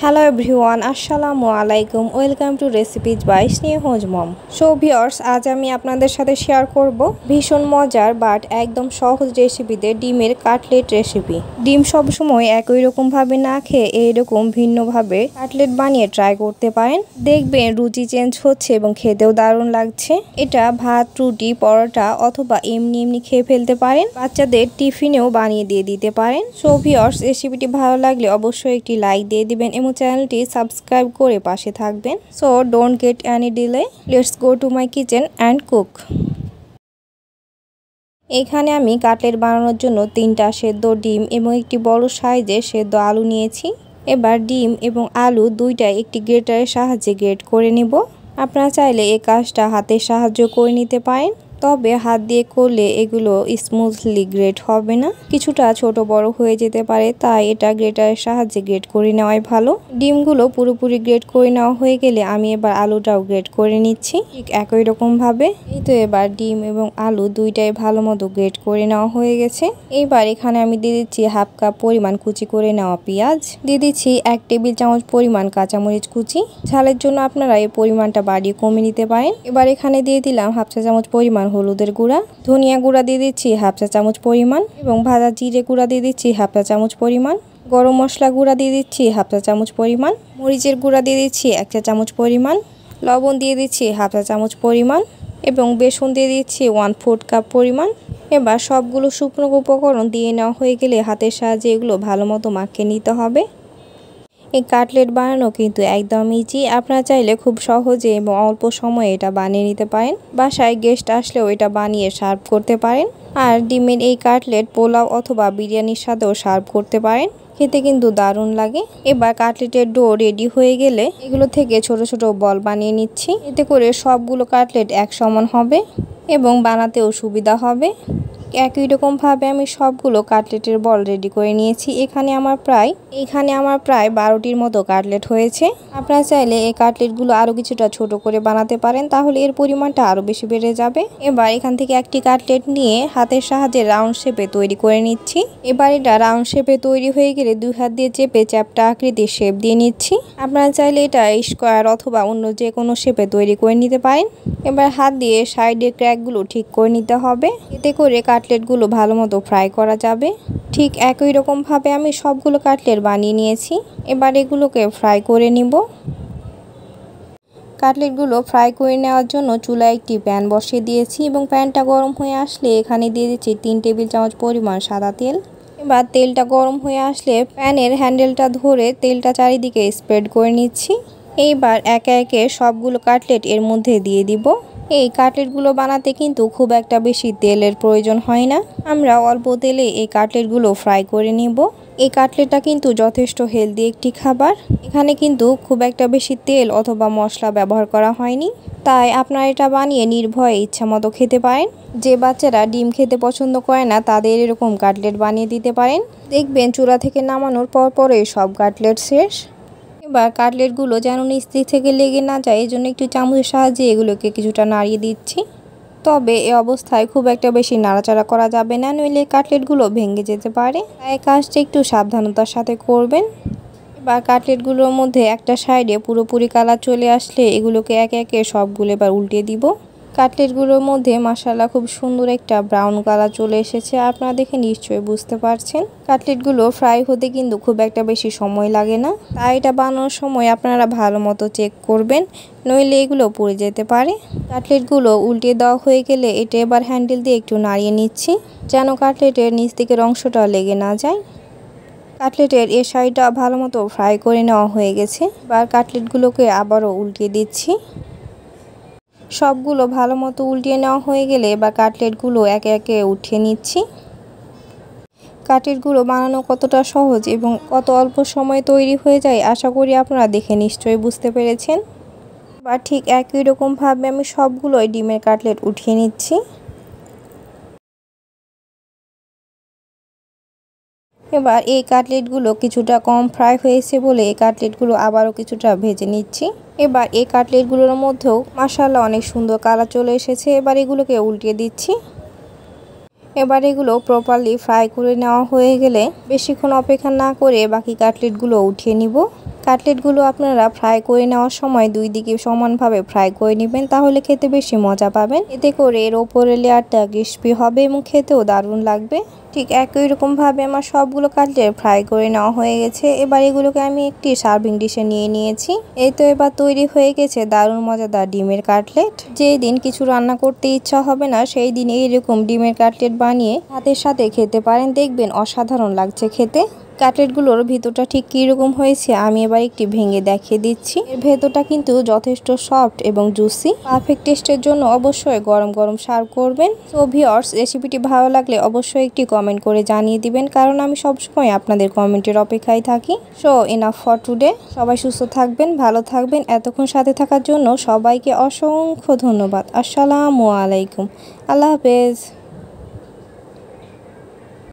Hello everyone, আসসালামু আলাইকুম। Welcome to recipes by Snehaj mom. So viewers, আজ আমি আপনাদের সাথে শেয়ার করব ভীষণ মজার বাট একদম সহজ রেসিপিতে ডিমের কাটলেট রেসিপি। ডিম সবসময় একই রকমভাবে না খেয়ে এইরকম ভিন্নভাবে কাটলেট বানিয়ে ট্রাই করতে পারেন। দেখবেন রুচি চেঞ্জ হচ্ছে এবং খেতেও দারুণ লাগছে। এটা ভাত, রুটি, পরোটা অথবা এমনি এমনি খেয়ে ফেলতে পারেন। বাচ্চাদের টিফিনেও বানিয়ে দিয়ে দিতে পারেন। সো ভিউয়ার্স, রেসিপিটি ভালো লাগলে অবশ্যই একটি লাইক দিয়ে দিবেন এবং চ্যানেলটি সাবস্ক্রাইব করে পাশে থাকবেন। So don't get any delay, let's go to my kitchen and cook. এখানে আমি কাটলেট বানানোর জন্য 3টা সেদ্ধ ডিম এবং একটি বড় সাইজের সেদ্ধ আলু নিয়েছি। এবার ডিম এবং আলু দুইটাই একটি গ্রেটারের সাহায্যে গ্রেট করে নিব। আপনারা চাইলে এই কাজটা হাতের সাহায্য করে নিতে পারেন, তবে হাত দিয়ে করলে এগুলো স্মুথলি গ্রেট হবে না, কিছুটা ছোট বড় হয়ে যেতে পারে। তাই এটা গ্রেটারের সাহায্যে গ্রেট করে নেওয়াই ভালো। ডিমগুলো পুরোপুরি গ্রেট করে নেওয়া হয়ে গেলে আমি এবার আলুটাও গ্রেট করে নিচ্ছি ঠিক একই রকম ভাবে। এই তো এবার ডিম এবং আলু দুইটাই ভালো মতো গ্রেট করে নেওয়া হয়ে গেছে। এইবার এখানে আমি দিয়ে দিচ্ছি হাফ কাপ পরিমাণ কুচি করে নেওয়া পেঁয়াজ, দিয়ে দিচ্ছি 1 টেবিল চামচ পরিমাণ কাঁচামরিচ কুচি। ঝালের জন্য আপনারা এই পরিমাণটা বাড়িয়ে কমে নিতে পারেন। এবার এখানে দিয়ে দিলাম হাফ চা চামচ পরিমাণ হলুদের গুঁড়া, ধনিয়া গুঁড়া দিয়ে দিচ্ছি হাফ চা চামচ পরিমাণ এবং ভাজা জিরে গুঁড়া দিয়ে দিচ্ছি হাফ চা চামচ পরিমাণ, গরম মশলা গুঁড়া দিয়ে দিচ্ছি হাফ চা চামচ পরিমাণ, মরিচের গুঁড়া দিয়ে দিচ্ছি 1 চা চামচ পরিমাণ, লবণ দিয়ে দিচ্ছি হাফ চা চামচ পরিমাণ এবং বেসন দিয়ে দিচ্ছি 1/4 কাপ পরিমাণ। এবার সবগুলো শুকনো উপকরণ দিয়ে নেওয়া হয়ে গেলে হাতের সাহায্যে এগুলো ভালো মতো মাখিয়ে নিতে হবে। এই কাটলেট বানানো কিন্তু একদম ইজি। আপনারা চাইলে খুব সহজে এবং অল্প সময়ে এটা বানিয়ে নিতে পারেন। বাসায় গেস্ট আসলেও এটা বানিয়ে সার্ভ করতে পারেন। আর ডিমের এই কাটলেট পোলাও অথবা বিরিয়ানির সাথেও সার্ভ করতে পারেন, খেতে কিন্তু দারুণ লাগে। এবার কাটলেটের ডো রেডি হয়ে গেলে এগুলো থেকে ছোট ছোট বল বানিয়ে নিচ্ছি। এতে করে সবগুলো কাটলেট এক সমান হবে এবং বানাতেও সুবিধা হবে। একই রকম ভাবে আমি সবগুলো কাটলেটের বল রেডি করে নিয়েছি। এখানে আমার প্রায় 12টির মতো কাটলেট হয়েছে। আপনারা চাইলে এই কাটলেটগুলো আরো কিছুটা ছোট করে বানাতে পারেন, তাহলে এর পরিমাণটা আরো বেশি বেড়ে যাবে। এবার এখান থেকে একটি কাটলেট নিয়ে হাতের সাহায্যে রাউন্ড শেপে তৈরি করে নিচ্ছি। এবার এটা রাউন্ড শেপে তৈরি হয়ে গেলে 2 হাত দিয়ে চেপে চ্যাপ্টা আকৃতির শেপ দিয়ে নিচ্ছি। আপনারা চাইলে এটা স্কোয়ার অথবা অন্য যে কোনো শেপে তৈরি করে নিতে পারেন। এবার হাত দিয়ে সাইডের ক্র্যাকগুলো ঠিক করে নিতে হবে, এতে করে কাটলেটগুলো ভালো মতো ফ্রাই করা যাবে। ঠিক একই রকম ভাবে আমি সবগুলো কাটলেট বানিয়ে নিয়েছি। এবার এগুলোকে ফ্রাই করে নিব। কাটলেটগুলো ফ্রাই করে নেওয়ার জন্য চুলায় একটি প্যান বসিয়ে দিয়েছি এবং প্যানটা গরম হয়ে আসলে এখানে দিয়ে দিচ্ছি 3 টেবিল চামচ পরিমাণ সাদা তেল। এবার তেলটা গরম হয়ে আসলে প্যানের হ্যান্ডেলটা ধরে তেলটা চারিদিকে স্প্রেড করে নিচ্ছি। এইবার একে একে সবগুলো কাটলেট এর মধ্যে দিয়ে দিব। এই কাটলেটগুলো বানাতে কিন্তু খুব একটা বেশি তেলের প্রয়োজন হয় না, আমরা অল্প তেলে এই কাটলেটগুলো ফ্রাই করে নিব। এই কাটলেটটা কিন্তু যথেষ্ট হেলদি একটি খাবার। এখানে কিন্তু খুব একটা বেশি তেল অথবা মশলা ব্যবহার করা হয়নি, তাই আপনারা এটা বানিয়ে নির্ভয়ে ইচ্ছা মতো খেতে পারেন। যে বাচ্চারা ডিম খেতে পছন্দ করে না তাদের এরকম কাটলেট বানিয়ে দিতে পারেন। দেখবেন চুলা থেকে নামানোর পরই সব কাটলেট শেষ। এবার কাটলেটগুলো যেন নিচ থেকে লেগে না যায়, এই জন্য একটু চামচের সাহায্যে এগুলোকে কিছুটা নাড়িয়ে দিচ্ছি। তবে এই অবস্থায় খুব একটা বেশি নাড়াচাড়া করা যাবে না, নইলে কাটলেটগুলো ভেঙে যেতে পারে। তাই কাজটা একটু সাবধানতার সাথে করবেন। এবার কাটলেটগুলোর মধ্যে একটা সাইডে পুরোপুরি কালার চলে আসলে এগুলোকে একে একে সবগুলো এবার উল্টিয়ে দিব। কাটলেটগুলোর মধ্যে মাশাআল্লাহ খুব সুন্দর একটা ব্রাউন কালার চলে এসেছে, আপনারা দেখে নিশ্চয়ই বুঝতে পারছেন। কাটলেটগুলো ফ্রাই হতে কিন্তু খুব একটা বেশি সময় লাগে না, তাই এটা বানানোর সময় আপনারা ভালো মতো চেক করবেন, নইলে এগুলো পুড়ে যেতে পারে। কাটলেটগুলো উল্টিয়ে দেওয়া হয়ে গেলে এটা এবার হ্যান্ডেল দিয়ে একটু নাড়িয়ে নিচ্ছি, যেন কাটলেটের নিচ দিকের অংশটা লেগে না যায়। কাটলেটের এই সাইডটা ভালো মতো ফ্রাই করে নেওয়া হয়ে গেছে। এবার কাটলেটগুলোকে আবারও উল্টিয়ে দিচ্ছি। সবগুলো ভালো মতো উল্টিয়ে নেওয়া হয়ে গেলে এবার কাটলেটগুলো একে একে উঠিয়ে নিচ্ছি। কাটলেটগুলো বানানো কতটা সহজ এবং কত অল্প সময়ে তৈরি হয়ে যায় আশা করি আপনারা দেখে নিশ্চয়ই বুঝতে পেরেছেন। বা ঠিক একই রকম ভাবে আমি সবগুলোই ডিমের কাটলেট উঠিয়ে নিচ্ছি। এবার এই কাটলেটগুলো কিছুটা কম ফ্রাই হয়েছে বলে এই কাটলেটগুলো আবারও কিছুটা ভেজে নিচ্ছি। এবার এই কাটলেটগুলোর মধ্যেও মাশাআল্লাহ অনেক সুন্দর কালার চলে এসেছে। এবার এগুলোকে উল্টিয়ে দিচ্ছি। এবার এগুলো প্রপারলি ফ্রাই করে নেওয়া হয়ে গেলে বেশিক্ষণ অপেক্ষা না করে বাকি কাটলেটগুলো উঠিয়ে নিব। কাটলেটগুলো আপনারা ফ্রাই করে নেওয়ার সময় দুই দিকে সমানভাবে ফ্রাই করে নেবেন, তাহলে খেতে বেশি মজা পাবেন। এতে করে এর ওপরের লেয়ারটা ক্রিস্পি হবে এবং খেতেও দারুণ লাগবে। ঠিক একই রকমভাবে আমার সবগুলো কাটলেট ফ্রাই করে নেওয়া হয়ে গেছে। এবার এগুলোকে আমি একটি সার্ভিং ডিশে নিয়ে নিয়েছি। এই তো এবার তৈরি হয়ে গেছে দারুণ মজাদার ডিমের কাটলেট। যেই দিন কিছু রান্না করতে ইচ্ছা হবে না, সেই দিন এইরকম ডিমের কাটলেট বানিয়ে ভাতের সাথে খেতে পারেন, দেখবেন অসাধারণ লাগছে খেতে। কাটলেটগুলোর ভিতরটা ঠিক কীরকম হয়েছে আমি এবার একটি ভেঙে দেখিয়ে দিচ্ছি। এর ভেতরটা কিন্তু যথেষ্ট সফট এবং জুসি। পারফেক্ট টেস্টের জন্য অবশ্যই গরম গরম সার্ভ করবেন। সো ভিউয়ার্স, রেসিপিটি ভালো লাগলে অবশ্যই একটি কমেন্ট করে জানিয়ে দিবেন, কারণ আমি সবসময় আপনাদের কমেন্টের অপেক্ষায় থাকি। So enough for today. সবাই সুস্থ থাকবেন, ভালো থাকবেন। এতক্ষণ সাথে থাকার জন্য সবাইকে অসংখ্য ধন্যবাদ। আসসালামু আলাইকুম। আল্লাহ হাফেজ।